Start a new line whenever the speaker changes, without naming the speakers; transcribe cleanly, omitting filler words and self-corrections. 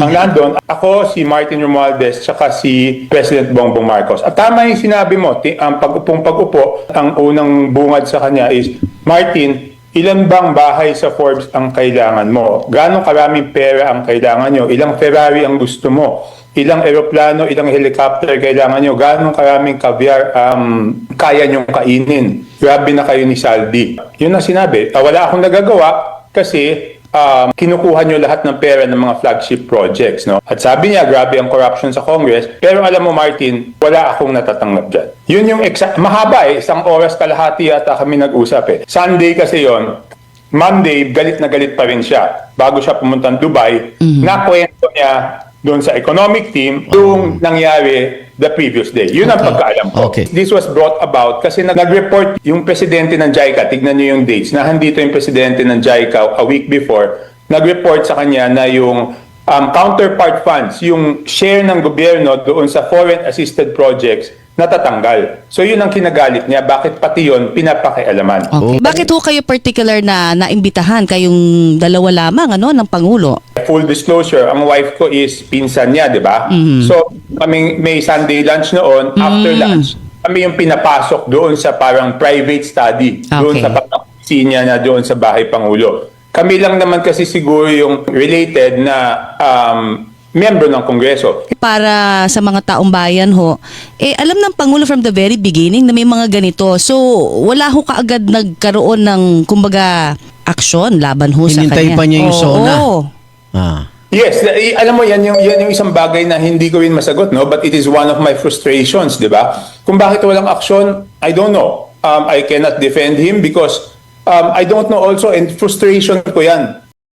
Ang nandun, ako, si Martin Romualdez, tsaka si President Bongbong Marcos. At tama yung sinabi mo, ang pag-upo, ang unang bungad sa kanya is, Martin, ilan bang bahay sa Forbes ang kailangan mo? Gaano karaming pera ang kailangan nyo? Ilang Ferrari ang gusto mo? Ilang eroplano, ilang helicopter kailangan nyo? Gaano karaming caviar kaya nyong kainin? Grabe na kayo ni Saldi. Yun ang sinabi. Wala akong nagagawa kasi kinukuha nyo lahat ng pera ng mga flagship projects. No? At sabi niya, grabe ang corruption sa Congress. Pero alam mo, Martin, wala akong natatanggap dyan. Yun yung mahaba 1 oras kalahati yata kami nag-usap Sunday kasi yon. Monday, galit na galit pa rin siya. Bago siya pumuntang Dubai, nakwento niya doon sa economic team yung nangyari the previous day. Yun ang pagkaalam ko.
Okay.
This was brought about kasi nag-report yung presidente ng JICA, tignan niyo yung dates, na handito yung presidente ng JICA a week before, nag-report sa kanya na yung counterpart funds, yung share ng gobyerno doon sa foreign assisted projects, natatanggal. So yun ang kinagalit niya. Bakit pati yun pinapakialaman?
Okay. Bakit ho kayo particular na naimbitahan kayong dalawa lamang ng Pangulo?
Full disclosure, ang wife ko is pinsan niya, di ba? So kami may Sunday lunch noon. After lunch, kami yung pinapasok doon sa parang private study. Doon sa pag-kusina na doon sa Bahay Pangulo. Kami lang naman kasi siguro yung related na miyembro ng Kongreso.
Para sa mga taong bayan ho, alam ng Pangulo from the very beginning na may mga ganito. So, wala ho kaagad nagkaroon ng, kumbaga, aksyon laban ho sa
Hinintay
kanya.
pa niya yung SONA.
Ah. Yes, alam mo yan yung isang bagay na hindi ko rin masagot, no? But it is one of my frustrations, di ba? Kung bakit walang aksyon, I don't know. I cannot defend him because I don't know also, and frustration ko yan.